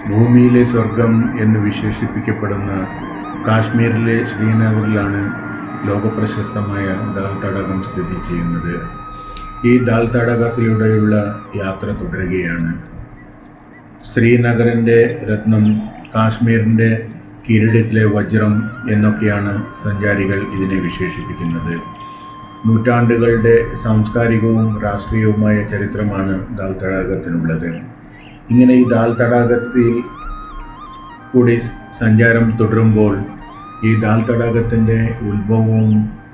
ഭൂമിയിലെ സ്വർഗം എന്ന് വിശേഷിപ്പിക്കപ്പെടുന്ന കാശ്മീരിലെ ശ്രീനഗറിലാണ് ലോകപ്രശസ്തമായ ദാൽ തടാകം സ്ഥിതി ചെയ്യുന്നത്. ഈ ദാൽ തടാകത്തിലൂടെയുള്ള യാത്ര തുടരുകയാണ്. ശ്രീനഗറിൻ്റെ രത്നം, കാശ്മീരിൻ്റെ കിരീടത്തിലെ വജ്രം എന്നൊക്കെയാണ് സഞ്ചാരികൾ ഇതിനെ വിശേഷിപ്പിക്കുന്നത്. നൂറ്റാണ്ടുകളുടെ സാംസ്കാരികവും രാഷ്ട്രീയവുമായ ചരിത്രമാണ് ദാൽ തടാകത്തിനുള്ളത്. ഇങ്ങനെ ഈ ദാൽ തടാകത്തിൽ കൂടി സഞ്ചാരം തുടരുമ്പോൾ ഈ ദാൽ തടാകത്തിൻ്റെ ഉത്ഭവവും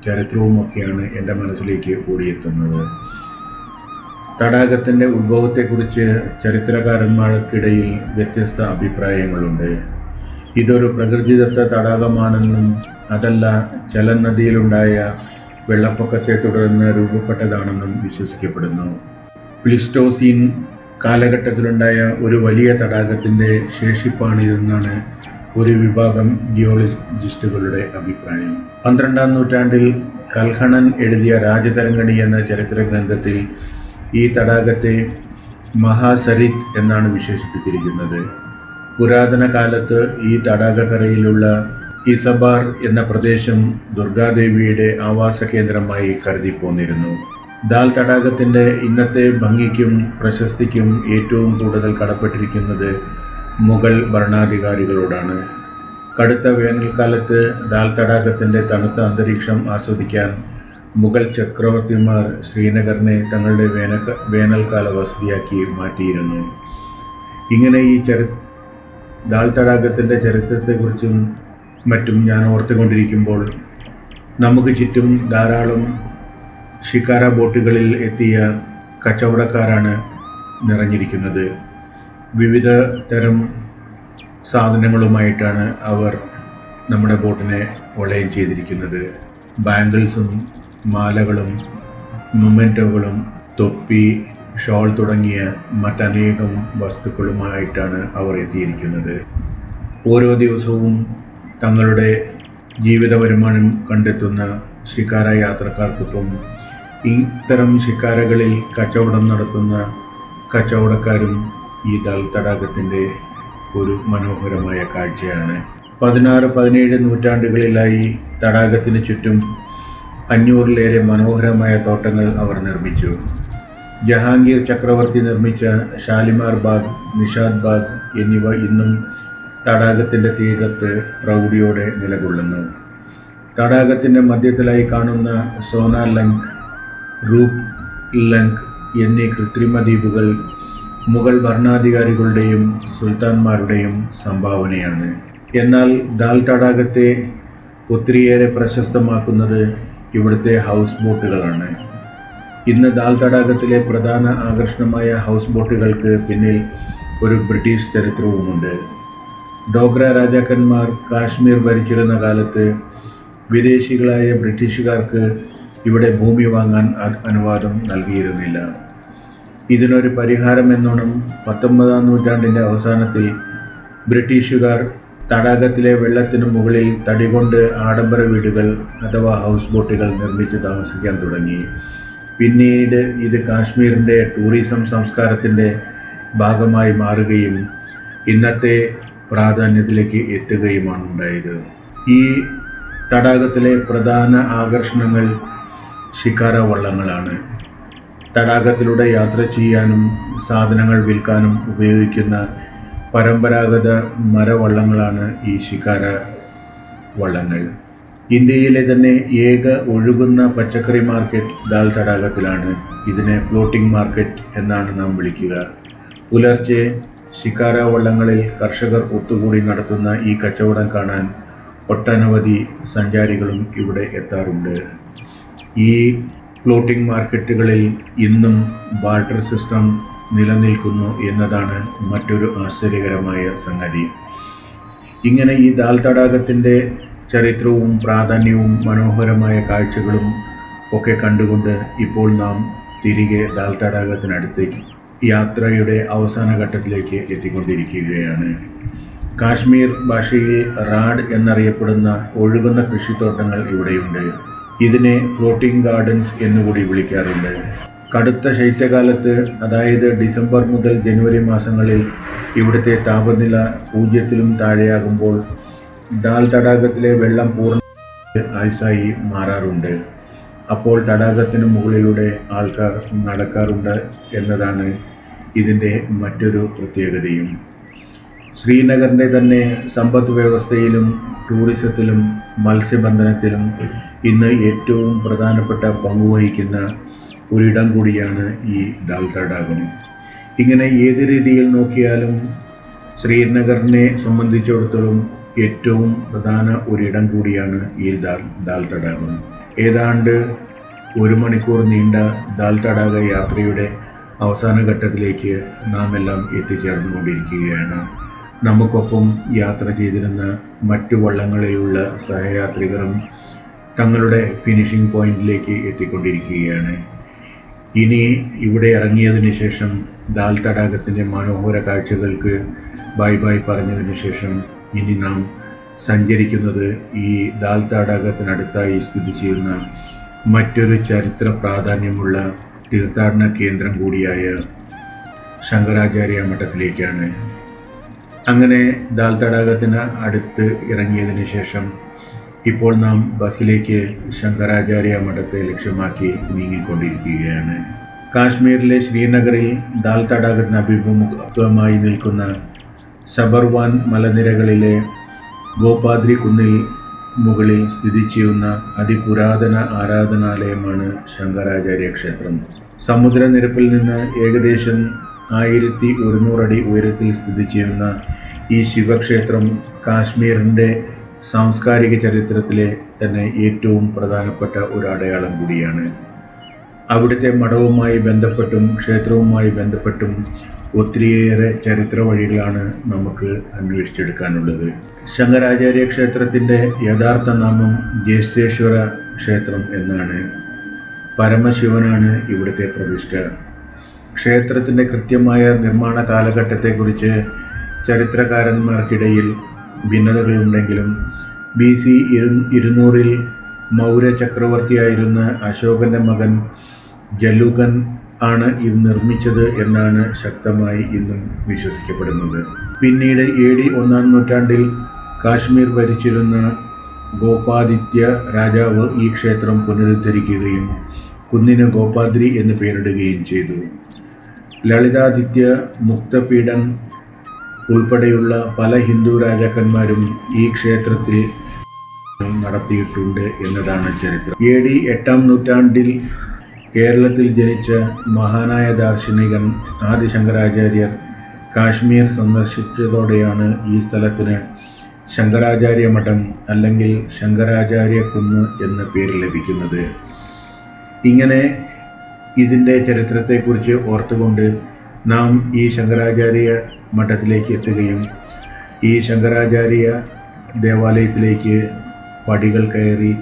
ചരിത്രവും ഒക്കെയാണ് എൻ്റെ മനസ്സിലേക്ക് ഓടിയെത്തുന്നത്. തടാകത്തിൻ്റെ ഉത്ഭവത്തെക്കുറിച്ച് ചരിത്രകാരന്മാർക്കിടയിൽ വ്യത്യസ്ത അഭിപ്രായങ്ങളുണ്ട്. ഇതൊരു പ്രകൃതിദത്ത തടാകമാണെന്നും അതല്ല ചലനദിയിലുണ്ടായ വെള്ളപ്പൊക്കത്തെ തുടർന്ന് രൂപപ്പെട്ടതാണെന്നും വിശ്വസിക്കപ്പെടുന്നു. പ്ലിസ്റ്റോസീൻ കാലഘട്ടത്തിലുണ്ടായ ഒരു വലിയ തടാകത്തിൻ്റെ ശേഷിപ്പാണിതെന്നാണ് ഒരു വിഭാഗം ജിയോളജിസ്റ്റുകളുടെ അഭിപ്രായം. 12-ാം നൂറ്റാണ്ടിൽ കൽഹണൻ എഴുതിയ രാജതരംഗിണി എന്ന ചരിത്ര ഗ്രന്ഥത്തിൽ ഈ തടാകത്തെ മഹാസരിത് എന്നാണ് വിശേഷിപ്പിച്ചിരിക്കുന്നത്. പുരാതന കാലത്ത് ഈ തടാകക്കരയിലുള്ള ഇസബാർ എന്ന പ്രദേശം ദുർഗാദേവിയുടെ ആവാസ കേന്ദ്രമായി കരുതിപ്പോന്നിരുന്നു. ദാൽ തടാകത്തിൻ്റെ ഇന്നത്തെ ഭംഗിക്കും പ്രശസ്തിക്കും ഏറ്റവും കൂടുതൽ കടപ്പെട്ടിരിക്കുന്നത് മുഗൾ ഭരണാധികാരികളോടാണ്. കടുത്ത വേനൽക്കാലത്ത് ദാൽ തടാകത്തിൻ്റെ തണുത്ത അന്തരീക്ഷം ആസ്വദിക്കാൻ മുഗൾ ചക്രവർത്തിമാർ ശ്രീനഗറിനെ തങ്ങളുടെ വേനൽക്കാല വസതിയാക്കി മാറ്റിയിരുന്നു. ഇങ്ങനെ ഈ ദാൽ തടാകത്തിൻ്റെ ചരിത്രത്തെക്കുറിച്ചും മറ്റും ഞാൻ ഓർത്തുകൊണ്ടിരിക്കുമ്പോൾ നമുക്ക് ചുറ്റും ധാരാളം ഷിക്കാര ബോട്ടുകളിൽ എത്തിയ കച്ചവടക്കാരാണ് നിറഞ്ഞിരിക്കുന്നത്. വിവിധ തരം സാധനങ്ങളുമായിട്ടാണ് അവർ നമ്മുടെ ബോട്ടിനെ വലയം ചെയ്തിരിക്കുന്നത്. ബാംഗിൾസും മാലകളും മൊമെൻറ്റോകളും തൊപ്പി, ഷോൾ തുടങ്ങിയ മറ്റനേകം വസ്തുക്കളുമായിട്ടാണ് അവർ എത്തിയിരിക്കുന്നത്. ഓരോ ദിവസവും തങ്ങളുടെ ജീവിത വരുമാനം കണ്ടെത്തുന്ന ഷിക്കാര യാത്രക്കാർക്കൊപ്പം ഇത്തരം ഷിക്കാരകളിൽ കച്ചവടം നടത്തുന്ന കച്ചവടക്കാരും ഈ ദാൽ തടാകത്തിൻ്റെ ഒരു മനോഹരമായ കാഴ്ചയാണ്. 16-17 നൂറ്റാണ്ടുകളിലായി തടാകത്തിന് ചുറ്റും 500-ലേറെ മനോഹരമായ തോട്ടങ്ങൾ അവർ നിർമ്മിച്ചു. ജഹാംഗീർ ചക്രവർത്തി നിർമ്മിച്ച ഷാലിമാർ ബാഗ്, നിഷാദ് ബാഗ് എന്നിവ ഇന്നും തടാകത്തിൻ്റെ തീരത്ത് പ്രൗഢിയോടെ നിലകൊള്ളുന്നു. തടാകത്തിൻ്റെ മധ്യത്തിലായി കാണുന്ന സോനാ ലങ്ക്, റൂപ് ലങ്ക് എന്നീ കൃത്രിമ ദ്വീപുകൾ മുഗൾ ഭരണാധികാരികളുടെയും സുൽത്താൻമാരുടെയും സംഭാവനയാണ്. എന്നാൽ ദാൽ തടാകത്തെ ഒത്തിരിയേറെ പ്രശസ്തമാക്കുന്നത് ഇവിടുത്തെ ഹൗസ് ബോട്ടുകളാണ്. ഇന്ന് ദാൽ തടാകത്തിലെ പ്രധാന ആകർഷണമായ ഹൗസ് ബോട്ടുകൾക്ക് പിന്നിൽ ഒരു ബ്രിട്ടീഷ് ചരിത്രവുമുണ്ട്. ഡോഗ്ര രാജാക്കന്മാർ കാശ്മീർ ഭരിച്ചിരുന്ന കാലത്ത് വിദേശികളായ ബ്രിട്ടീഷുകാർക്ക് ഇവിടെ ഭൂമി വാങ്ങാൻ അനുവാദം നൽകിയിരുന്നില്ല. ഇതിനൊരു പരിഹാരമെന്നോണം 19-ാം നൂറ്റാണ്ടിൻ്റെ അവസാനത്തിൽ ബ്രിട്ടീഷുകാർ തടാകത്തിലെ വെള്ളത്തിനു മുകളിൽ തടികൊണ്ട് ആഡംബര വീടുകൾ അഥവാ ഹൗസ് ബോട്ടുകൾ നിർമ്മിച്ച് താമസിക്കാൻ തുടങ്ങി. പിന്നീട് ഇത് കാശ്മീരിൻ്റെ ടൂറിസം സംസ്കാരത്തിൻ്റെ ഭാഗമായി മാറുകയും ഇന്നത്തെ പ്രാധാന്യത്തിലേക്ക് എത്തുകയുമാണ് ഉണ്ടായത്. ഈ തടാകത്തിലെ പ്രധാന ആകർഷണങ്ങൾ ഷിക്കാര വള്ളങ്ങളാണ്. തടാകത്തിലൂടെ യാത്ര ചെയ്യാനും സാധനങ്ങൾ വിൽക്കാനും ഉപയോഗിക്കുന്ന പരമ്പരാഗത മരവള്ളങ്ങളാണ് ഈ ഷിക്കാര വള്ളങ്ങൾ. ഇന്ത്യയിലെ തന്നെ ഏക ഒഴുകുന്ന പച്ചക്കറി മാർക്കറ്റ് ദാൽ തടാകത്തിലാണ്. ഇതിനെ ഫ്ലോട്ടിംഗ് മാർക്കറ്റ് എന്നാണ് നാം വിളിക്കുക. പുലർച്ചെ ഷിക്കാര വള്ളങ്ങളിൽ കർഷകർ ഒത്തുകൂടി നടത്തുന്ന ഈ കച്ചവടം കാണാൻ ഒട്ടനവധി സഞ്ചാരികളും ഇവിടെ എത്താറുണ്ട്. ഈ ഫ്ലോട്ടിംഗ് മാർക്കറ്റുകളിൽ ഇന്നും ബാർട്ടർ സിസ്റ്റം നിലനിൽക്കുന്നു എന്നതാണ് മറ്റൊരു ആശ്ചര്യകരമായ സംഗതി. ഇങ്ങനെ ഈ ദാൽ തടാകത്തിൻ്റെ ചരിത്രവും പ്രാധാന്യവും മനോഹരമായ കാഴ്ചകളും ഒക്കെ കണ്ടുകൊണ്ട് ഇപ്പോൾ നാം തിരികെ ദാൽ തടാകത്തിനടുത്തേക്ക് യാത്രയുടെ അവസാന ഘട്ടത്തിലേക്ക് എത്തിക്കൊണ്ടിരിക്കുകയാണ്. കാശ്മീർ ഭാഷയിൽ റാഡ് എന്നറിയപ്പെടുന്ന ഒഴുകുന്ന കൃഷിത്തോട്ടങ്ങൾ ഇവിടെയുണ്ട്. ഇതിനെ ഫ്ലോട്ടിംഗ് ഗാർഡൻസ് എന്നുകൂടി വിളിക്കാറുണ്ട്. കടുത്ത ശൈത്യകാലത്ത്, അതായത് ഡിസംബർ മുതൽ ജനുവരി മാസങ്ങളിൽ ഇവിടുത്തെ താപനില 0-ലും താഴെയാകുമ്പോൾ ദാൽ തടാകത്തിലെ വെള്ളം പൂർണ്ണ ഐസായി മാറാറുണ്ട്. അപ്പോൾ തടാകത്തിന് മുകളിലൂടെ ആൾക്കാർ നടക്കാറുണ്ട് എന്നതാണ് ഇതിൻ്റെ മറ്റൊരു പ്രത്യേകതയും. ശ്രീനഗറിൻ്റെ തന്നെ സമ്പദ് വ്യവസ്ഥയിലും ടൂറിസത്തിലും മത്സ്യബന്ധനത്തിലും ഇന്ന് ഏറ്റവും പ്രധാനപ്പെട്ട പങ്കുവഹിക്കുന്ന ഒരിടം കൂടിയാണ് ഈ ദാൽ തടാകം. ഇങ്ങനെ ഏത് രീതിയിൽ നോക്കിയാലും ശ്രീനഗറിനെ സംബന്ധിച്ചിടത്തോളം ഏറ്റവും പ്രധാന ഒരിടം കൂടിയാണ് ഈ ദാൽ തടാകം. ഏതാണ്ട് 1 മണിക്കൂർ നീണ്ട ദാൽ തടാക യാത്രയുടെ അവസാന ഘട്ടത്തിലേക്ക് നാം എല്ലാം എത്തിച്ചേർന്നുകൊണ്ടിരിക്കുകയാണ്. നമുക്കൊപ്പം യാത്ര ചെയ്തിരുന്ന മറ്റു വള്ളങ്ങളിലുള്ള സഹയാത്രികരും തങ്ങളുടെ ഫിനിഷിംഗ് പോയിന്റിലേക്ക് എത്തിക്കൊണ്ടിരിക്കുകയാണ്. ഇനി ഇവിടെ ഇറങ്ങിയതിന് ശേഷം ദാൽ തടാകത്തിൻ്റെ മനോഹര കാഴ്ചകൾക്ക് ബൈ ബൈ പറഞ്ഞതിന് ശേഷം ഇനി നാം സഞ്ചരിക്കുന്നത് ഈ ദാൽ തടാകത്തിനടുത്തായി സ്ഥിതി ചെയ്യുന്ന മറ്റൊരു ചരിത്ര പ്രാധാന്യമുള്ള തീർത്ഥാടന കേന്ദ്രം കൂടിയായ ശങ്കരാചാര്യ മഠത്തിലേക്കാണ്. അങ്ങനെ ദാൽ തടാകത്തിന് അടുത്ത് ഇറങ്ങിയതിന് ശേഷം ഇപ്പോൾ നാം ബസ്സിലേക്ക് ശങ്കരാചാര്യ മഠത്തെ ലക്ഷ്യമാക്കി നീങ്ങിക്കൊണ്ടിരിക്കുകയാണ്. കാശ്മീരിലെ ശ്രീനഗറിൽ ദാൽ തടാകത്തിന് അഭിമുഖമായി നിൽക്കുന്ന സബർവാൻ മലനിരകളിലെ ഗോപാദ്രി കുന്നിൽ മുകളിൽ സ്ഥിതി ചെയ്യുന്ന അതിപുരാതന ആരാധനാലയമാണ് ശങ്കരാചാര്യ ക്ഷേത്രം. സമുദ്രനിരപ്പിൽ നിന്ന് ഏകദേശം 1100 അടി ഉയരത്തിൽ സ്ഥിതി ചെയ്യുന്ന ഈ ശിവക്ഷേത്രം കാശ്മീരിൻ്റെ സാംസ്കാരിക ചരിത്രത്തിലെ തന്നെ ഏറ്റവും പ്രധാനപ്പെട്ട ഒരു അടയാളം കൂടിയാണ്. അവിടുത്തെ മഠവുമായി ബന്ധപ്പെട്ടും ക്ഷേത്രവുമായി ബന്ധപ്പെട്ടും ഒത്തിരിയേറെ ചരിത്ര വഴികളാണ് നമുക്ക് അന്വേഷിച്ചെടുക്കാനുള്ളത്. ശങ്കരാചാര്യ ക്ഷേത്രത്തിൻ്റെ യഥാർത്ഥ നാമം ജ്യേഷ്ഠേശ്വര ക്ഷേത്രം എന്നാണ്. പരമശിവനാണ് ഇവിടുത്തെ പ്രതിഷ്ഠ. ക്ഷേത്രത്തിൻ്റെ കൃത്യമായ നിർമ്മാണ കാലഘട്ടത്തെക്കുറിച്ച് ചരിത്രകാരന്മാർക്കിടയിൽ ഭിന്നതകളുണ്ടെങ്കിലും BC 200-ൽ മൗര്യ ചക്രവർത്തിയായിരുന്ന അശോകൻ്റെ മകൻ ജലുഗൻ ആണ് ഇത് നിർമ്മിച്ചത് എന്നാണ് ശക്തമായി ഇന്നും വിശ്വസിക്കപ്പെടുന്നത്. പിന്നീട് AD 1-ാം നൂറ്റാണ്ടിൽ കാശ്മീർ ഭരിച്ചിരുന്ന ഗോപാദിത്യ രാജാവ് ഈ ക്ഷേത്രം പുനരുദ്ധരിക്കുകയും കുന്നിന് ഗോപാദ്രി എന്ന് പേരിടുകയും ചെയ്തു. ലളിതാദിത്യ, മുക്തപീഡൻ ഉൾപ്പെടെയുള്ള പല ഹിന്ദു രാജാക്കന്മാരും ഈ ക്ഷേത്രത്തിൽ നടത്തിയിട്ടുണ്ട് എന്നതാണ് ചരിത്രം. AD 8-ാം നൂറ്റാണ്ടിൽ കേരളത്തിൽ ജനിച്ച മഹാനായ ദാർശനികൻ ആദി ശങ്കരാചാര്യർ കാശ്മീർ സന്ദർശിച്ചതോടെയാണ് ഈ സ്ഥലത്തിന് ശങ്കരാചാര്യ മഠം അല്ലെങ്കിൽ ശങ്കരാചാര്യ കുന്ന് എന്ന പേര് ലഭിക്കുന്നത്. ഇങ്ങനെ ഇതിൻ്റെ ചരിത്രത്തെക്കുറിച്ച് ഓർത്തുകൊണ്ട് നാം ഈ ശങ്കരാചാര്യ മഠത്തിലേക്ക് എത്തുകയും ഈ ശങ്കരാചാര്യ ദേവാലയത്തിലേക്ക് പടികൾ കയറി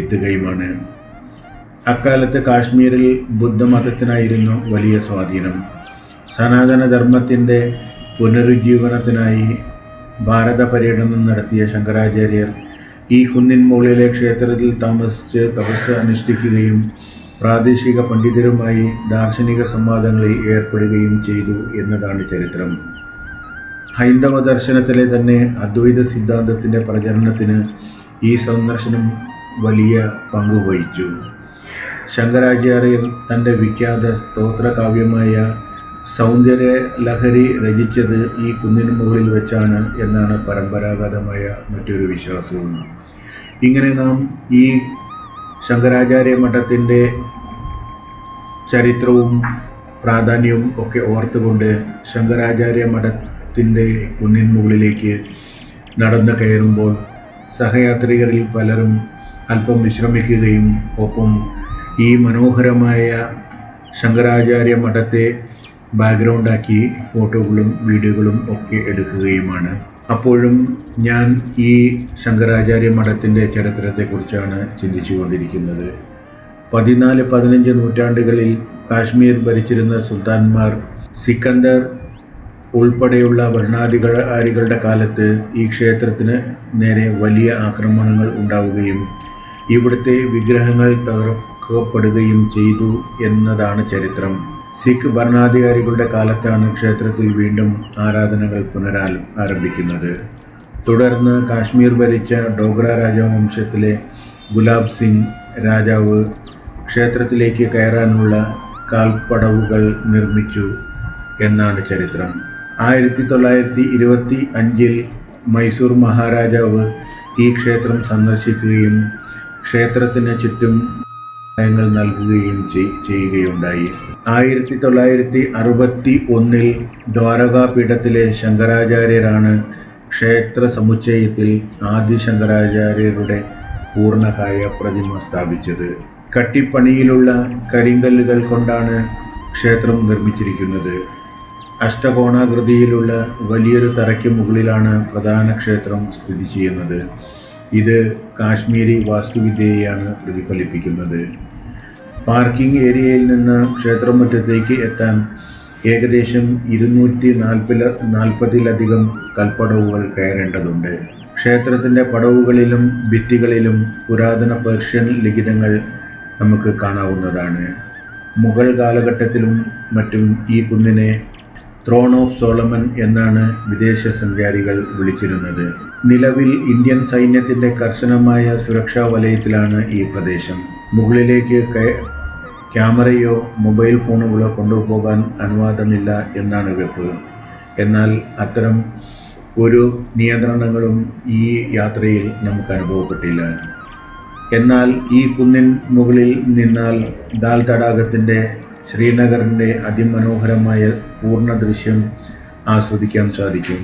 എത്തുകയുമാണ്. അക്കാലത്ത് കാശ്മീരിൽ ബുദ്ധമതത്തിനായിരുന്നു വലിയ സ്വാധീനം. സനാതനധർമ്മത്തിൻ്റെ പുനരുജ്ജീവനത്തിനായി ഭാരത പര്യടനം നടത്തിയ ശങ്കരാചാര്യർ ഈ കുന്നിൻ മുകളിലെ ക്ഷേത്രത്തിൽ താമസിച്ച് തപസ് അനുഷ്ഠിക്കുകയും പ്രാദേശിക പണ്ഡിതരുമായി ദാർശനിക സംവാദങ്ങളിൽ ഏർപ്പെടുകയും ചെയ്തു എന്നതാണ് ചരിത്രം. ഹൈന്ദവ ദർശനത്തിലെ തന്നെ അദ്വൈത സിദ്ധാന്തത്തിൻ്റെ പ്രചരണത്തിന് ഈ സന്ദർശനം വലിയ പങ്കുവഹിച്ചു. ശങ്കരാചാര്യർ തൻ്റെ വിഖ്യാത സ്തോത്രകാവ്യമായ സൗന്ദര്യ ലഹരി രചിച്ചത് ഈ കുന്നിന് മുകളിൽ വെച്ചാണ് എന്നാണ് പരമ്പരാഗതമായ മറ്റൊരു വിശ്വാസവും. ഇങ്ങനെ നാം ഈ ശങ്കരാചാര്യ മഠത്തിൻ്റെ ചരിത്രവും പ്രാധാന്യവും ഒക്കെ ഓർത്തുകൊണ്ട് ശങ്കരാചാര്യ മഠത്തിൻ്റെ കുന്നിൻ മുകളിലേക്ക് നടന്നു കയറുമ്പോൾ സഹയാത്രികരിൽ പലരും അല്പം വിശ്രമിക്കുകയും ഒപ്പം ഈ മനോഹരമായ ശങ്കരാചാര്യ മഠത്തെ ബാക്ക്ഗ്രൗണ്ടാക്കി ഫോട്ടോകളും വീഡിയോകളും ഒക്കെ എടുക്കുകയുമാണ്. അപ്പോഴും ഞാൻ ഈ ശങ്കരാചാര്യ മഠത്തിൻ്റെ ചരിത്രത്തെക്കുറിച്ചാണ് ചിന്തിച്ചു കൊണ്ടിരിക്കുന്നത്. 14-15 നൂറ്റാണ്ടുകളിൽ കാശ്മീർ ഭരിച്ചിരുന്ന സുൽത്താൻമാർ സിക്കന്ദർ ഉൾപ്പെടെയുള്ള ഭരണാധികാരികളുടെ കാലത്ത് ഈ ക്ഷേത്രത്തിന് നേരെ വലിയ ആക്രമണങ്ങൾ ഉണ്ടാവുകയും ഇവിടുത്തെ വിഗ്രഹങ്ങൾ പ്പെടുകയും ചെയ്തു എന്നതാണ് ചരിത്രം. സിഖ് ഭരണാധികാരികളുടെ കാലത്താണ് ക്ഷേത്രത്തിൽ വീണ്ടും ആരാധനകൾ ആരംഭിക്കുന്നത്. തുടർന്ന് കാശ്മീർ ഭരിച്ച ഡോഗ്ര രാജവംശത്തിലെ ഗുലാബ് സിംഗ് രാജാവ് ക്ഷേത്രത്തിലേക്ക് കയറാനുള്ള കാൽപ്പടവുകൾ നിർമ്മിച്ചു എന്നാണ് ചരിത്രം. 1925 മൈസൂർ മഹാരാജാവ് ഈ ക്ഷേത്രം സന്ദർശിക്കുകയും ക്ഷേത്രത്തിന് ചുറ്റും സഹായങ്ങൾ നൽകുകയും ചെയ്യുകയുണ്ടായി. 1961 ദ്വാരകാ പീഠത്തിലെ ശങ്കരാചാര്യരാണ് ക്ഷേത്ര സമുച്ചയത്തിൽ ആദി ശങ്കരാചാര്യരുടെ പൂർണ്ണകായ പ്രതിമ സ്ഥാപിച്ചത്. കട്ടിപ്പണിയിലുള്ള കരിങ്കല്ലുകൾ കൊണ്ടാണ് ക്ഷേത്രം നിർമ്മിച്ചിരിക്കുന്നത്. അഷ്ടകോണാകൃതിയിലുള്ള വലിയൊരു തറയ്ക്ക് മുകളിലാണ് പ്രധാന ക്ഷേത്രം സ്ഥിതി ചെയ്യുന്നത്. ഇത് കാശ്മീരി വാസ്തുവിദ്യയെയാണ് പ്രതിഫലിപ്പിക്കുന്നത്. പാർക്കിംഗ് ഏരിയയിൽ നിന്ന് ക്ഷേത്രമുറ്റത്തേക്ക് എത്താൻ ഏകദേശം 240-ലധികം കൽപ്പടവുകൾ കയറേണ്ടതുണ്ട്. ക്ഷേത്രത്തിൻ്റെ പടവുകളിലും ഭിത്തികളിലും പുരാതന പേർഷ്യൻ ലിഖിതങ്ങൾ നമുക്ക് കാണാവുന്നതാണ്. മുഗൾ കാലഘട്ടത്തിലും മറ്റും ഈ കുന്നിനെ ത്രോൺ ഓഫ് സോളമൻ എന്നാണ് വിദേശ സഞ്ചാരികൾ വിളിച്ചിരുന്നത്. നിലവിൽ ഇന്ത്യൻ സൈന്യത്തിൻ്റെ കർശനമായ സുരക്ഷാ വലയത്തിലാണ് ഈ പ്രദേശം. മുകളിലേക്ക് ക്യാമറയോ മൊബൈൽ ഫോണുകളോ കൊണ്ടുപോകാൻ അനുവാദമില്ല എന്നാണ് വെപ്പ്. എന്നാൽ അത്തരം ഒരു നിയന്ത്രണങ്ങളും ഈ യാത്രയിൽ നമുക്ക് അനുഭവപ്പെട്ടില്ല. എന്നാൽ ഈ കുന്നിൻ മുകളിൽ നിന്നാൽ ദാൽ തടാകത്തിൻ്റെ ശ്രീനഗറിൻ്റെ അതിമനോഹരമായ പൂർണ്ണ ദൃശ്യം ആസ്വദിക്കാൻ സാധിക്കും.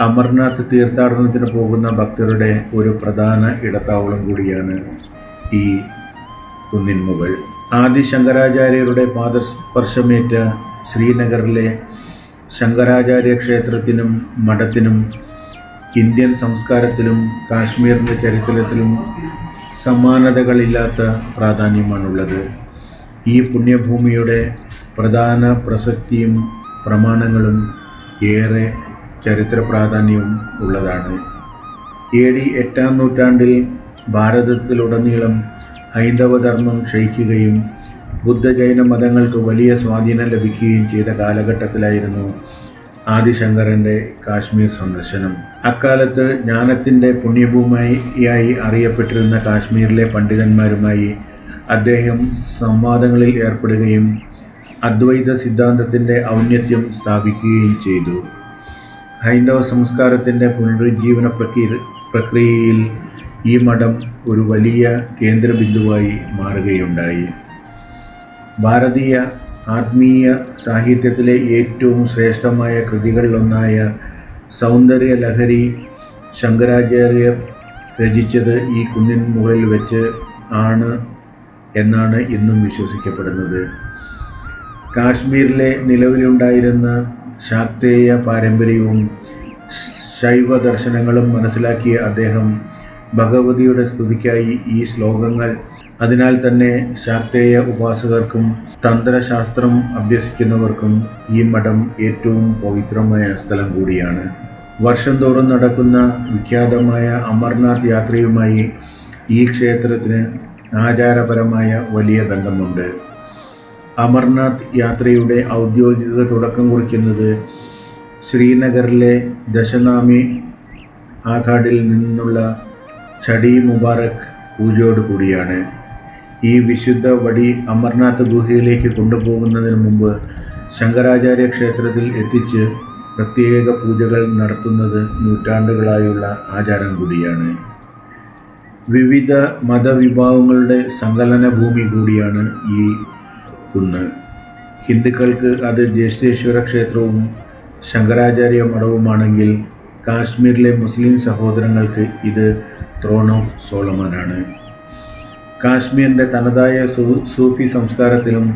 അമർനാഥ് തീർത്ഥാടനത്തിന് പോകുന്ന ഭക്തരുടെ ഒരു പ്രധാന ഇടത്താവളം കൂടിയാണ് ഈ കുന്നിൻ മുകൾ. ആദി ശങ്കരാചാര്യരുടെ പാദസ്പർശമേറ്റ ശ്രീനഗറിലെ ശങ്കരാചാര്യ ക്ഷേത്രത്തിനും മഠത്തിനും ഇന്ത്യൻ സംസ്കാരത്തിലും കാശ്മീരിൻ്റെ ചരിത്രത്തിലും സമാനതകളില്ലാത്ത പ്രാധാന്യമാണുള്ളത്. ഈ പുണ്യഭൂമിയുടെ പ്രധാന പ്രസക്തിയും പ്രമാണങ്ങളും ഏറെ ചരിത്ര പ്രാധാന്യവും ഉള്ളതാണ്. AD 8-ാം നൂറ്റാണ്ടിൽ ഭാരതത്തിലുടനീളം ഹൈന്ദവധർമ്മം ക്ഷയിക്കുകയും ബുദ്ധ-ജൈന മതങ്ങൾക്ക് വലിയ സ്വാധീനം ലഭിക്കുകയും ചെയ്ത കാലഘട്ടത്തിലായിരുന്നു ആദിശങ്കരൻ്റെ കാശ്മീർ സന്ദർശനം. അക്കാലത്ത് ജ്ഞാനത്തിൻ്റെ പുണ്യഭൂമിയായി അറിയപ്പെട്ടിരുന്ന കാശ്മീരിലെ പണ്ഡിതന്മാരുമായി അദ്ദേഹം സംവാദങ്ങളിൽ ഏർപ്പെടുകയും അദ്വൈത സിദ്ധാന്തത്തിൻ്റെ ഔന്നത്യം സ്ഥാപിക്കുകയും ചെയ്തു. ഹൈന്ദവ സംസ്കാരത്തിൻ്റെ പുനരുജ്ജീവന പ്രക്രിയയിൽ ഈ മഠം ഒരു വലിയ കേന്ദ്രബിന്ദുവായി മാറുകയുണ്ടായി. ഭാരതീയ ആത്മീയ സാഹിത്യത്തിലെ ഏറ്റവും ശ്രേഷ്ഠമായ കൃതികളിലൊന്നായ സൗന്ദര്യ ലഹരി ശങ്കരാചാര്യർ രചിച്ചത് ഈ കുന്നിൻ മുകളിൽ വെച്ച് ആണ് എന്നാണ് ഇന്നും വിശ്വസിക്കപ്പെടുന്നത്. കാശ്മീരിലെ നിലവിലുണ്ടായിരുന്ന ശാക്തേയ പാരമ്പര്യവും ശൈവ ദർശനങ്ങളും മനസ്സിലാക്കിയ അദ്ദേഹം ഭഗവതിയുടെ സ്തുതിക്കായി ഈ ശ്ലോകങ്ങൾ, അതിനാൽ തന്നെ ശാക്തേയ ഉപാസകർക്കും തന്ത്രശാസ്ത്രം അഭ്യസിക്കുന്നവർക്കും ഈ മഠം ഏറ്റവും പവിത്രമായ സ്ഥലം കൂടിയാണ്. വർഷം തോറും നടക്കുന്ന വിഖ്യാതമായ അമർനാഥ് യാത്രയുമായി ഈ ക്ഷേത്രത്തിന് ആചാരപരമായ വലിയ ബന്ധമുണ്ട്. അമർനാഥ് യാത്രയുടെ ഔദ്യോഗിക തുടക്കം കുറിക്കുന്നത് ശ്രീനഗറിലെ ദശനാമി ആഘാഡിൽ നിന്നുള്ള ചടി മുബാറക് പൂജയോട് കൂടിയാണ്. ഈ വിശുദ്ധ വടി അമർനാഥ് ഗുഹയിലേക്ക് കൊണ്ടുപോകുന്നതിന് മുമ്പ് ശങ്കരാചാര്യ ക്ഷേത്രത്തിൽ എത്തിച്ച് പ്രത്യേക പൂജകൾ നടത്തുന്നത് നൂറ്റാണ്ടുകളായുള്ള ആചാരം കൂടിയാണ്. വിവിധ മതവിഭാഗങ്ങളുടെ സങ്കലന ഭൂമി കൂടിയാണ് ഈ കുന്ന്. ഹിന്ദുക്കൾക്ക് അത് ജ്യേഷ്ഠേശ്വര ക്ഷേത്രവും ശങ്കരാചാര്യ മഠവുമാണെങ്കിൽ കാശ്മീരിലെ മുസ്ലിം സഹോദരങ്ങൾക്ക് ഇത് ത്രോൺ ഓഫ് സോളമനാണ്. കാശ്മീരിൻ്റെ തനതായ സൂഫി സംസ്കാരത്തിലും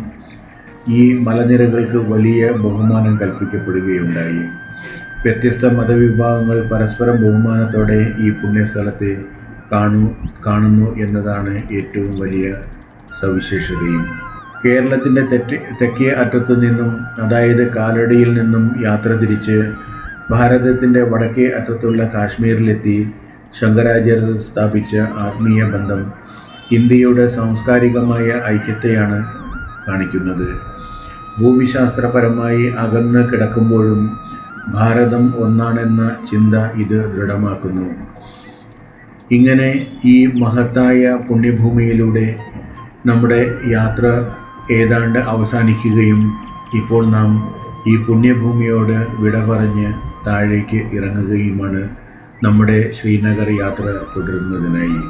ഈ മലനിരകൾക്ക് വലിയ ബഹുമാനം കൽപ്പിക്കപ്പെടുകയുണ്ടായി. വ്യത്യസ്ത മതവിഭാഗങ്ങൾ പരസ്പരം ബഹുമാനത്തോടെ ഈ പുണ്യസ്ഥലത്തെ കാണുന്നു എന്നതാണ് ഏറ്റവും വലിയ സവിശേഷതയും. കേരളത്തിൻ്റെ തെക്കേ അറ്റത്തു നിന്നും, അതായത് കാലടിയിൽ നിന്നും യാത്ര തിരിച്ച് ഭാരതത്തിൻ്റെ വടക്കേ അറ്റത്തുള്ള കാശ്മീരിലെത്തി ശങ്കരാചാര്യർ സ്ഥാപിച്ച ആത്മീയ ബന്ധം ഇന്ത്യയുടെ സാംസ്കാരികമായ ഐക്യത്തെയാണ് കാണിക്കുന്നത്. ഭൂമിശാസ്ത്രപരമായി അകന്ന് കിടക്കുമ്പോഴും ഭാരതം ഒന്നാണെന്ന ചിന്ത ഇത് ദൃഢമാക്കുന്നു. ഇങ്ങനെ ഈ മഹത്തായ പുണ്യഭൂമിയിലൂടെ നമ്മുടെ യാത്ര ഏതാണ്ട് അവസാനിക്കുകയും ഇപ്പോൾ നാം ഈ പുണ്യഭൂമിയോട് വിട പറഞ്ഞ് താഴേക്ക് ഇറങ്ങുകയുമാണ് നമ്മുടെ ശ്രീനഗർ യാത്ര തുടരുന്നതിനായി.